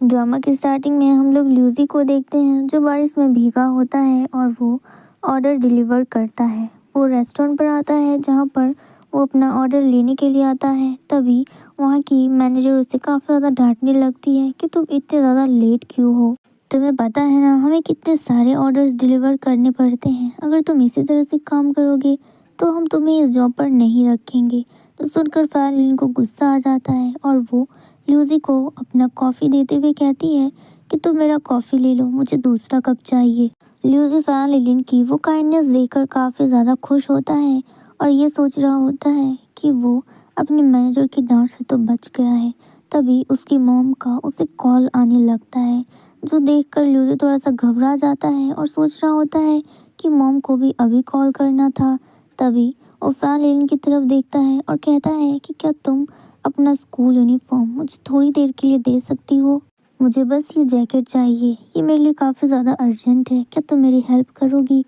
Drama की starting में हम लोग ल्यूसी को देखते हैं जो बारिश में भीगा होता है और वो ऑर्डर डिलीवर करता है। वो रेस्टोरेंट पर आता है जहाँ पर वो अपना ऑर्डर लेने के लिए आता है। तभी वहाँ की मैनेजर उसे काफ़ी ज़्यादा डांटने लगती है कि तुम इतने ज़्यादा लेट क्यों हो। तुम्हें पता है ना हमें कितने सारे ऑर्डर्स डिलीवर करने पड़ते हैं। अगर तुम इसी तरह से काम करोगे तो हम तुम्हें इस जॉब पर नहीं रखेंगे। तो सुनकर फ़ैलिन को गुस्सा आ जाता है और वो ल्यूसी को अपना कॉफ़ी देते हुए कहती है कि तुम मेरा कॉफ़ी ले लो, मुझे दूसरा कप चाहिए। ल्यूसी फ़ैलिन की वो काइंडनेस देखकर काफ़ी ज़्यादा खुश होता है और ये सोच रहा होता है कि वो अपने मैनेजर की डांट से तो बच गया है। तभी उसकी मॉम का उसे कॉल आने लगता है जो देखकर ल्यूसी थोड़ा सा घबरा जाता है और सोच रहा होता है कि मॉम को भी अभी कॉल करना था। तभी वो फ़ैलिन की तरफ देखता है और कहता है कि क्या तुम अपना स्कूल यूनिफॉर्म मुझे थोड़ी देर के लिए दे सकती हो? मुझे बस ये जैकेट चाहिए, ये मेरे लिए काफ़ी ज़्यादा अर्जेंट है, क्या तुम मेरी हेल्प करोगी?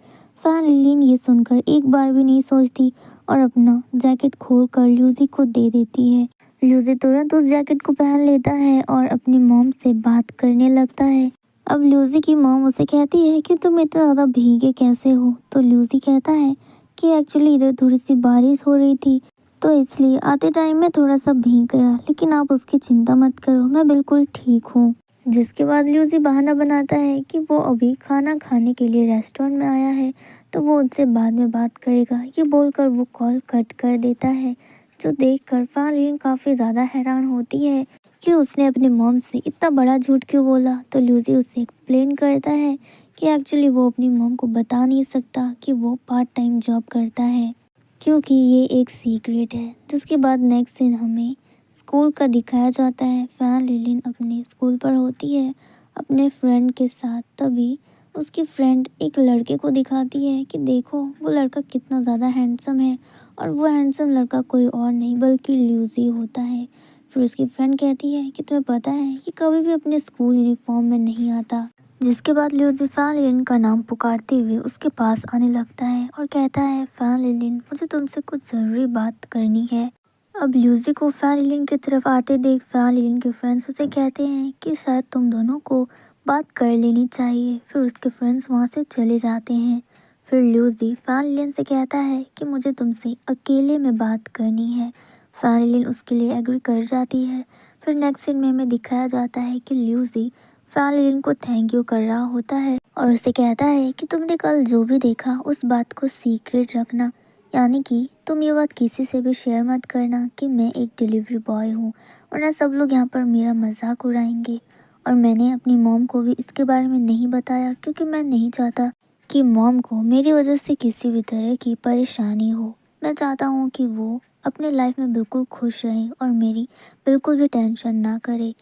फ़ैलिन ये सुनकर एक बार भी नहीं सोचती और अपना जैकेट खोल कर ल्यूसी को दे देती है। ल्यूसी तुरंत उस जैकेट को पहन लेता है और अपनी मॉम से बात करने लगता है। अब ल्यूसी की मॉम उसे कहती है कि तुम इतना ज़्यादा भीगे कैसे हो? तो ल्यूसी कहता है कि एक्चुअली इधर थोड़ी सी बारिश हो रही थी तो इसलिए आते टाइम में थोड़ा सा भीग गया, लेकिन आप उसकी चिंता मत करो, मैं बिल्कुल ठीक हूँ। जिसके बाद ल्यूसी बहाना बनाता है कि वो अभी खाना खाने के लिए रेस्टोरेंट में आया है तो वो उनसे बाद में बात करेगा। ये बोलकर वो कॉल कट कर देता है जो देखकर फ़ैलिन काफ़ी ज़्यादा हैरान होती है कि उसने अपने मॉम से इतना बड़ा झूठ क्यों बोला। तो ल्यूसी उसे एक्सप्लेन करता है कि एक्चुअली वो अपनी मॉम को बता नहीं सकता कि वो पार्ट टाइम जॉब करता है क्योंकि ये एक सीक्रेट है। जिसके बाद नेक्स्ट सीन हमें स्कूल का दिखाया जाता है। फ़ैलिन अपने स्कूल पर होती है अपने फ्रेंड के साथ। तभी उसकी फ्रेंड एक लड़के को दिखाती है कि देखो वो लड़का कितना ज़्यादा हैंडसम है और वो हैंडसम लड़का कोई और नहीं बल्कि ल्यूसी होता है। फिर उसकी फ्रेंड कहती है कि तुम्हें पता है कि कभी भी अपने स्कूल यूनिफॉर्म में नहीं आता। जिसके बाद ल्यूसी फ़ैलिन का नाम पुकारते हुए उसके पास आने लगता है और कहता है फ़ैलिन मुझे तुमसे कुछ ज़रूरी बात करनी है। अब ल्यूसी को फ़ैलिन की तरफ आते देख फ़ैलिन के फ्रेंड्स उसे कहते हैं कि शायद तुम दोनों को बात कर लेनी चाहिए। फिर उसके फ्रेंड्स वहाँ से चले जाते हैं। फिर ल्यूसी फ़ैलिन से कहता है कि मुझे तुमसे अकेले में बात करनी है। फ़ैलिन उसके लिए एग्री कर जाती है। फिर नेक्स्ट सीन में हमें दिखाया जाता है कि ल्यूसी फ़ैलिन को थैंक यू कर रहा होता है और उसे कहता है कि तुमने कल जो भी देखा उस बात को सीक्रेट रखना, यानी कि तुम ये बात किसी से भी शेयर मत करना कि मैं एक डिलीवरी बॉय हूँ, वरना सब लोग यहाँ पर मेरा मजाक उड़ाएंगे। और मैंने अपनी मॉम को भी इसके बारे में नहीं बताया क्योंकि मैं नहीं चाहता कि मॉम को मेरी वजह से किसी भी तरह की परेशानी हो। मैं चाहता हूँ कि वो अपने लाइफ में बिल्कुल खुश रहे और मेरी बिल्कुल भी टेंशन ना करे।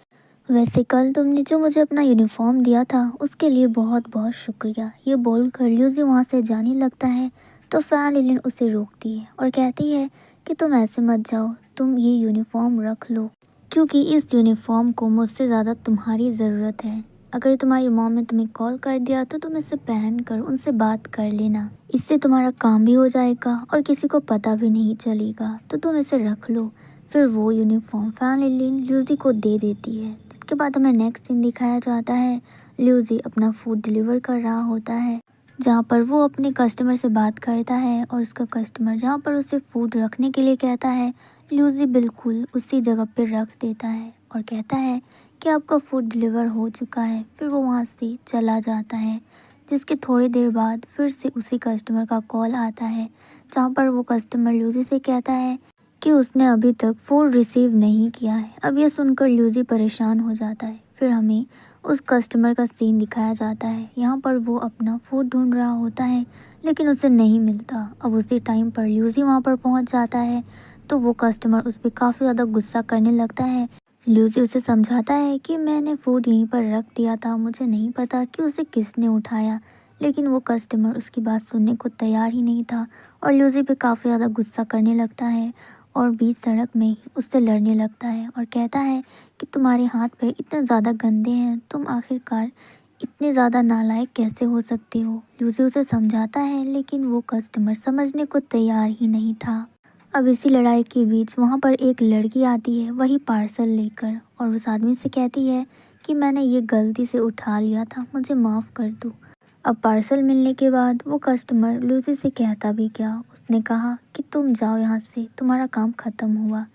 वैसे कल तुमने जो मुझे अपना यूनिफॉर्म दिया था उसके लिए बहुत बहुत शुक्रिया। ये बोलकर ल्यूसी वहाँ से जाने लगता है तो फ़ैलिन उसे रोकती है और कहती है कि तुम ऐसे मत जाओ, तुम ये यूनिफॉर्म रख लो क्योंकि इस यूनिफॉर्म को मुझसे ज़्यादा तुम्हारी ज़रूरत है। अगर तुम्हारी मॉम ने तुम्हें कॉल कर दिया तो तुम इसे पहन कर उनसे बात कर लेना, इससे तुम्हारा काम भी हो जाएगा और किसी को पता भी नहीं चलेगा, तो तुम इसे रख लो। फिर वो यूनिफॉर्म फ़ैलिन ल्यूसी को दे देती है। जिसके बाद हमें नेक्स्ट सीन दिखाया जाता है ल्यूसी अपना फूड डिलीवर कर रहा होता है जहाँ पर वो अपने कस्टमर से बात करता है और उसका कस्टमर जहाँ पर उसे फूड रखने के लिए कहता है ल्यूसी बिल्कुल उसी जगह पर रख देता है और कहता है कि आपका फूड डिलीवर हो चुका है। फिर वो वहाँ से चला जाता है। जिसके थोड़ी देर बाद फिर से उसी कस्टमर का कॉल आता है जहाँ पर वो कस्टमर ल्यूसी से कहता है कि उसने अभी तक फूड रिसीव नहीं किया है। अब ये सुनकर ल्यूसी परेशान हो जाता है। फिर हमें उस कस्टमर का सीन दिखाया जाता है। यहाँ पर वो अपना फूड ढूंढ रहा होता है लेकिन उसे नहीं मिलता। अब उसी टाइम पर ल्यूसी वहाँ पर पहुँच जाता है तो वो कस्टमर उस पर काफ़ी ज़्यादा गुस्सा करने लगता है। ल्यूसी उसे समझाता है कि मैंने फ़ूड यहीं पर रख दिया था, मुझे नहीं पता कि उसे किसने उठाया, लेकिन वो कस्टमर उसकी बात सुनने को तैयार ही नहीं था और ल्यूसी पे काफ़ी ज़्यादा गुस्सा करने लगता है और बीच सड़क में ही उससे लड़ने लगता है और कहता है कि तुम्हारे हाथ पैर इतने ज़्यादा गंदे हैं, तुम आखिरकार इतने ज़्यादा नालायक कैसे हो सकते हो। ल्यूसी उसे समझाता है लेकिन वो कस्टमर समझने को तैयार ही नहीं था। अब इसी लड़ाई के बीच वहाँ पर एक लड़की आती है वही पार्सल लेकर और उस आदमी से कहती है कि मैंने ये गलती से उठा लिया था, मुझे माफ़ कर दो। अब पार्सल मिलने के बाद वो कस्टमर लूसी से कहता भी क्या, उसने कहा कि तुम जाओ यहाँ से, तुम्हारा काम ख़त्म हुआ।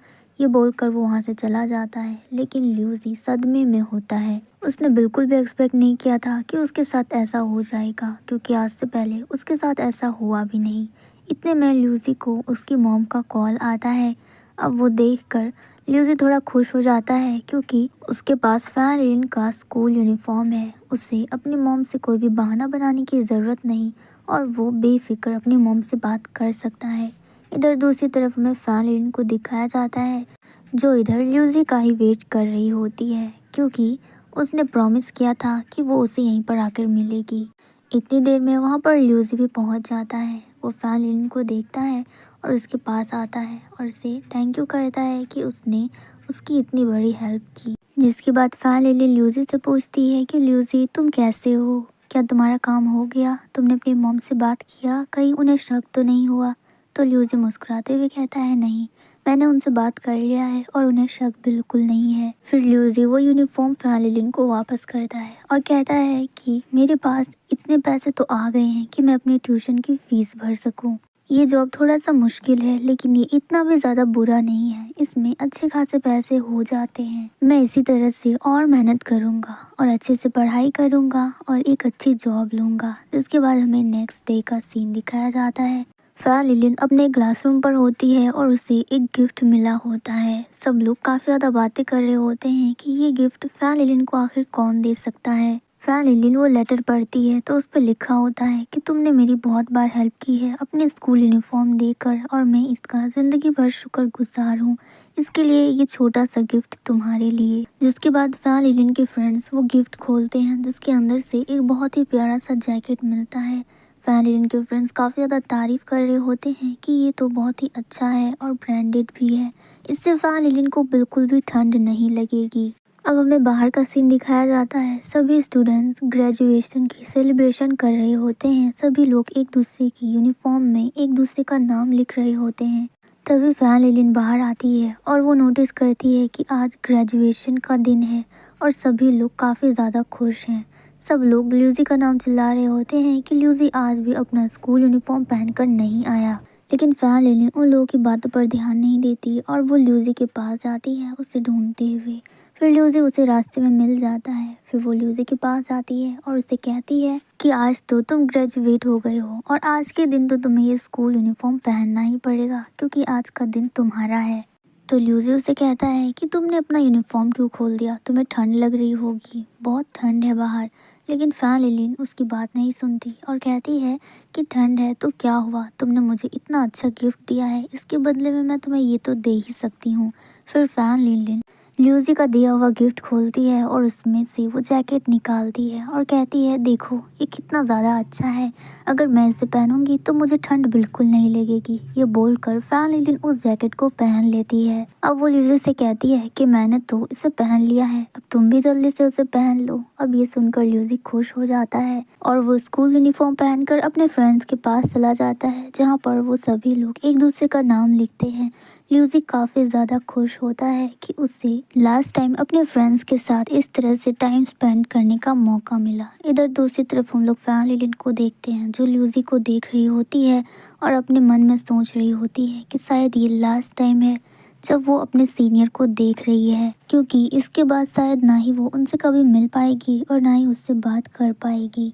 ये बोलकर वो वहाँ से चला जाता है, लेकिन लूसी सदमे में होता है। उसने बिल्कुल भी एक्सपेक्ट नहीं किया था कि उसके साथ ऐसा हो जाएगा, क्योंकि आज से पहले उसके साथ ऐसा हुआ भी नहीं। इतने में लूसी को उसकी मॉम का कॉल आता है। अब वो देखकर ल्यूसी थोड़ा खुश हो जाता है, क्योंकि उसके पास फैन का स्कूल यूनिफॉर्म है। उसे अपनी मॉम से कोई भी बहाना बनाने की ज़रूरत नहीं और वो बेफिक्र अपनी मॉम से बात कर सकता है। इधर दूसरी तरफ में फैन को दिखाया जाता है, जो इधर ल्यूसी का ही वेट कर रही होती है, क्योंकि उसने प्रॉमिस किया था कि वो उसे यहीं पर आकर मिलेगी। इतनी देर में वहाँ पर ल्यूसी भी पहुँच जाता है। वो फैन को देखता है और उसके पास आता है और उसे थैंक यू करता है कि उसने उसकी इतनी बड़ी हेल्प की। जिसके बाद फैन ल्यूसी से पूछती है कि ल्यूसी तुम कैसे हो, क्या तुम्हारा काम हो गया, तुमने अपनी मॉम से बात किया, कहीं उन्हें शक तो नहीं हुआ। तो ल्यूसी मुस्कुराते हुए कहता है नहीं, मैंने उनसे बात कर लिया है और उन्हें शक बिल्कुल नहीं है। फिर ल्यूसी वो यूनिफॉर्म फैन को वापस करता है और कहता है कि मेरे पास इतने पैसे तो आ गए हैं कि मैं अपनी ट्यूशन की फीस भर सकूं। ये जॉब थोड़ा सा मुश्किल है, लेकिन ये इतना भी ज़्यादा बुरा नहीं है, इसमें अच्छे खासे पैसे हो जाते हैं। मैं इसी तरह से और मेहनत करूँगा और अच्छे से पढ़ाई करूँगा और एक अच्छी जॉब लूँगा। जिसके बाद हमें नेक्स्ट डे का सीन दिखाया जाता है। फैन अपने क्लासरूम पर होती है और उसे एक गिफ्ट मिला होता है। सब लोग काफ़ी ज़्यादा बातें कर रहे होते हैं कि ये गिफ्ट फैन को आखिर कौन दे सकता है। फैन वो लेटर पढ़ती है तो उस पर लिखा होता है कि तुमने मेरी बहुत बार हेल्प की है अपने स्कूल यूनिफॉर्म देकर और मैं इसका ज़िंदगी भर शुक्रगुजार हूँ। इसके लिए ये छोटा सा गिफ्ट तुम्हारे लिए। जिसके बाद फैन के फ्रेंड्स वो गिफ्ट खोलते हैं, जिसके अंदर से एक बहुत ही प्यारा सा जैकेट मिलता है। फैन के फ्रेंड्स काफ़ी ज़्यादा तारीफ़ कर रहे होते हैं कि ये तो बहुत ही अच्छा है और ब्रांडेड भी है, इससे फैन को बिल्कुल भी ठंड नहीं लगेगी। अब हमें बाहर का सीन दिखाया जाता है। सभी स्टूडेंट्स ग्रेजुएशन की सेलिब्रेशन कर रहे होते हैं। सभी लोग एक दूसरे की यूनिफॉर्म में एक दूसरे का नाम लिख रहे होते हैं। तभी फैन बाहर आती है और वो नोटिस करती है कि आज ग्रेजुएशन का दिन है और सभी लोग काफ़ी ज़्यादा खुश हैं। सब लोग ल्यूसी का नाम चिल्ला रहे होते हैं कि ल्यूसी आज भी अपना स्कूल यूनिफॉर्म पहनकर नहीं आया। लेकिन फैन उन लोगों की बातों पर ध्यान नहीं देती और वो ल्यूसी के पास जाती है उसे ढूंढते हुए। फिर ल्यूसी उसे रास्ते में मिल जाता है। फिर वो ल्यूसी के पास आती है और उसे कहती है कि आज तो तुम ग्रेजुएट हो गए हो और आज के दिन तो तुम्हें ये स्कूल यूनिफॉर्म पहनना ही पड़ेगा, क्योंकि आज का दिन तुम्हारा है। तो ल्यूसी उसे कहता है कि तुमने अपना यूनिफॉर्म क्यों खोल दिया, तुम्हें ठंड लग रही होगी, बहुत ठंड है बाहर। लेकिन फैन उसकी बात नहीं सुनती और कहती है कि ठंड है तो क्या हुआ, तुमने मुझे इतना अच्छा गिफ्ट दिया है, इसके बदले में मैं तुम्हें ये तो दे ही सकती हूँ। फिर फैन ल्यूसी का दिया हुआ गिफ्ट खोलती है और उसमें से वो जैकेट निकालती है और कहती है देखो ये कितना ज़्यादा अच्छा है, अगर मैं इसे पहनूंगी तो मुझे ठंड बिल्कुल नहीं लगेगी। ये बोलकर फैन उस जैकेट को पहन लेती है। अब वो ल्यूसी से कहती है कि मैंने तो इसे पहन लिया है, अब तुम भी जल्दी से उसे पहन लो। अब ये सुनकर ल्यूसी खुश हो जाता है और वो स्कूल यूनिफॉर्म पहनकर अपने फ्रेंड्स के पास चला जाता है, जहाँ पर वो सभी लोग एक दूसरे का नाम लिखते हैं। ल्यूसी काफ़ी ज़्यादा खुश होता है कि उसे लास्ट टाइम अपने फ्रेंड्स के साथ इस तरह से टाइम स्पेंड करने का मौका मिला। इधर दूसरी तरफ हम लोग फैन को देखते हैं, जो ल्यूसी को देख रही होती है और अपने मन में सोच रही होती है कि शायद ये लास्ट टाइम है जब वो अपने सीनियर को देख रही है, क्योंकि इसके बाद शायद ना ही वो उनसे कभी मिल पाएगी और ना ही उससे बात कर पाएगी।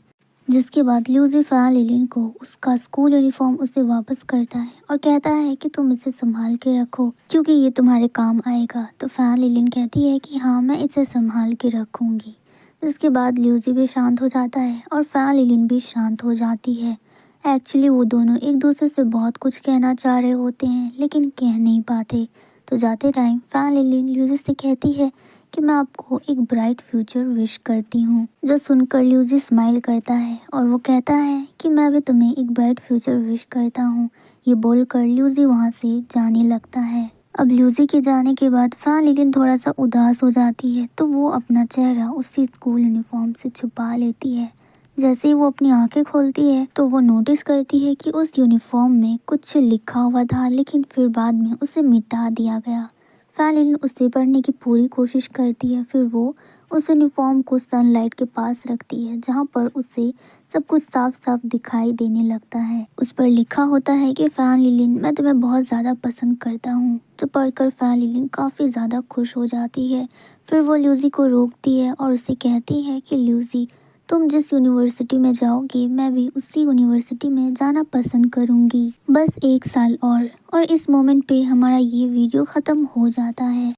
जिसके बाद ल्यूसी फैन को उसका स्कूल यूनिफॉर्म उसे वापस करता है और कहता है कि तुम इसे संभाल के रखो, क्योंकि ये तुम्हारे काम आएगा। तो फैन कहती है कि हाँ मैं इसे संभाल के रखूँगी। जिसके बाद ल्यूसी भी शांत हो जाता है और फैन भी शांत हो जाती है। एक्चुअली वो दोनों एक दूसरे से बहुत कुछ कहना चाह रहे होते हैं, लेकिन कह नहीं पाते। तो जाते टाइम फैन ल्यूसी से कहती है कि मैं आपको एक ब्राइट फ्यूचर विश करती हूँ। जो सुनकर ल्यूसी स्माइल करता है और वो कहता है कि मैं भी तुम्हें एक ब्राइट फ्यूचर विश करता हूँ। ये बोलकर ल्यूसी वहाँ से जाने लगता है। अब ल्यूसी के जाने के बाद फैन थोड़ा सा उदास हो जाती है, तो वो अपना चेहरा उसी स्कूल यूनिफॉर्म से छुपा लेती है। जैसे ही वो अपनी आंखें खोलती है तो वो नोटिस करती है कि उस यूनिफॉर्म में कुछ लिखा हुआ था, लेकिन फिर बाद में उसे मिटा दिया गया। फैन उसे पढ़ने की पूरी कोशिश करती है। फिर वो उस यूनिफॉर्म को सनलाइट के पास रखती है जहाँ पर उसे सब कुछ साफ साफ दिखाई देने लगता है। उस पर लिखा होता है कि फैन लिलिन, मैं तुम्हें बहुत ज़्यादा पसंद करता हूँ। जो पढ़कर फैन लिलिन काफ़ी ज़्यादा खुश हो जाती है। फिर वो ल्यूसी को रोकती है और उसे कहती है कि ल्यूसी, तुम जिस यूनिवर्सिटी में जाओगी मैं भी उसी यूनिवर्सिटी में जाना पसंद करूँगी, बस 1 साल और इस मोमेंट पे हमारा ये वीडियो ख़त्म हो जाता है।